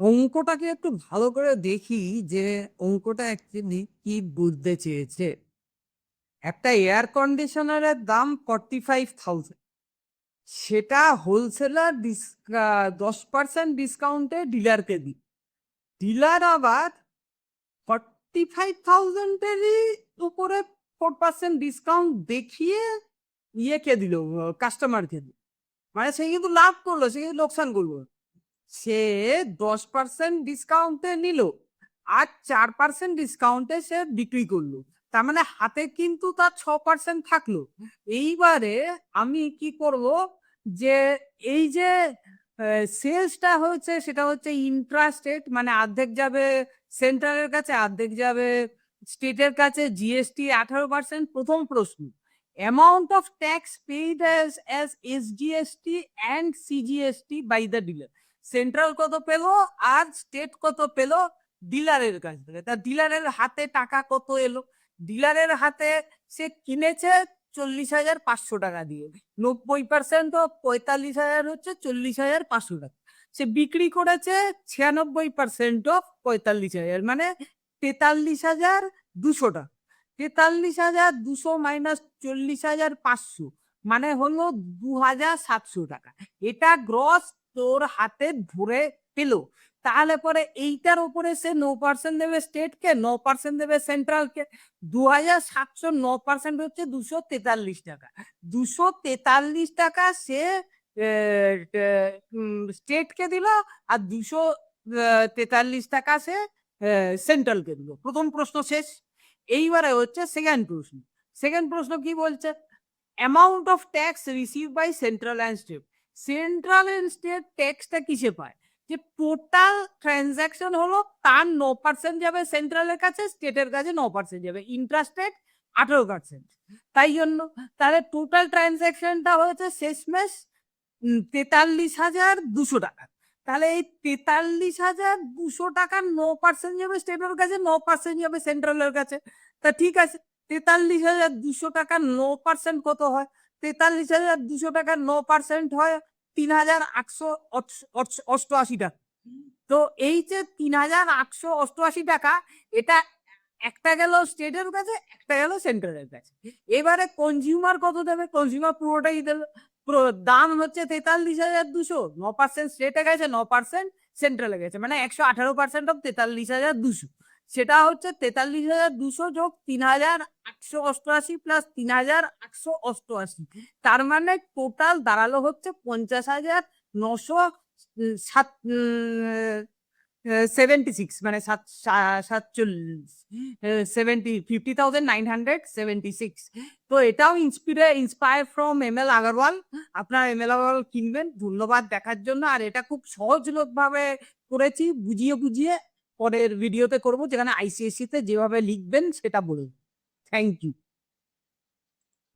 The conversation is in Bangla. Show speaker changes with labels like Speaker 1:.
Speaker 1: অঙ্কটাকে একটু ভালো করে দেখি যে অঙ্কটা অ্যাকচুয়ালি কি বুঝতে চেয়েছে। একটা এয়ার কন্ডিশনারের দাম 45,000, সেটা হোলসেলার 10% ডিসকাউন্টে ডিলারকে দিই। ডিলার আবার 45,000-এরই উপরে 4% ডিসকাউন্ট দেখিয়ে ইয়েকে দিল, কাস্টমারকে দিল। মানে সে কিন্তু লাভ করলো, সে কিন্তু লোকসান করলো না। সে 10% ডিসকাউন্টে নিল আর 4% ডিসকাউন্টে সে বিক্রি করলো। তার মানে হাতে কিন্তু তার 6% থাকলো। এইবারে আমি কি করব, যে এই যে সেলসটা হয়েছে সেটা হচ্ছে ইন্ট্রাস্টেট, মানে অর্ধেক যাবে সেন্ট্রালের কাছে, অর্ধেক যাবে স্টেটের কাছে। জিএসটি 18%। প্রথম প্রশ্ন, amount of tax paid as SGST and CGST by the dealer। Central কত পেলো আর স্টেট কত পেলো ডিলারের কাছ থেকে। তা ডিলারের হাতে টাকা কত এলো? ডিলারের হাতে সে কিনেছে 40,500 টাকা দিয়ে। 90% অফ 45,000 হচ্ছে 40,500 টাকা। সে বিক্রি করেছে 96% অফ 45,000, মানে 43,200 টাকা। 43,200 মাইনাস 40,500 মানে হলো 2,700 টাকা। এটা গ্রস তোর হাতে ধরে পেল। তাহলে পরে এইটার উপরে সে 9% দেবে স্টেটকে, 9% দেবে সেন্ট্রালকে। 2,700 9% হচ্ছে 243 টাকা। 243 টাকা সে স্টেটকে দিল আর 243 টাকা সে সেন্ট্রালকে দিল। প্রথম প্রশ্ন শেষ। এইবারে হচ্ছে সেকেন্ড প্রশ্ন। সেকেন্ড প্রশ্ন কি বলছে? Amount of tax receive by central and state. Central and state ট্যাক্সটা কিসে পায়? যে টোটাল ট্রানজাকশন হলো তার 9% যাবে সেন্ট্রালের কাছে, স্টেটের কাছে 9% যাবে, ইন্ট্রাস্টেট 18%। তাই জন্য তাহলে টোটাল ট্রানজাকশনটা হয়েছে শেষমেশ 43,200 টাকা। তাহলে এই 43,200 টাকার 9% যাবে স্টেটের কাছে, 9% যাবে সেন্ট্রালের কাছে। তা ঠিক আছে, 43,200 টাকার 9% কত হয়? 43,200 টাকার 9% হয় 3,888 টাকা। তো এই যে 3,888 টাকা, এটা একটা গেল স্টেটের কাছে, একটা গেল সেন্ট্রালের কাছে। এবারে কনজিউমার কত দেবে? কনজিউমার পুরোটাই দেবে। দাম হচ্ছে 43,200, 9% স্টেটে গেছে, 9% সেন্ট্রালে গেছে, মানে 118% অফ 43,200। সেটা হচ্ছে 43,200 যোগ 3,888 প্লাস 3,888। তার মানে টোটাল দাঁড়ালো হচ্ছে 50,976, মানে 50,976। তো এটাও ইন্সপায়ার ফ্রম ML আগরওয়াল। আপনার ML আগরওয়াল কিনবেন। ধন্যবাদ দেখার জন্য। আর এটা খুব সহজলোক ভাবে করেছি, বুঝিয়ে বুঝিয়ে। পরের ভিডিওতে করবো যেখানে ICSE তে যেভাবে লিখবেন সেটা বলুন। Thank you.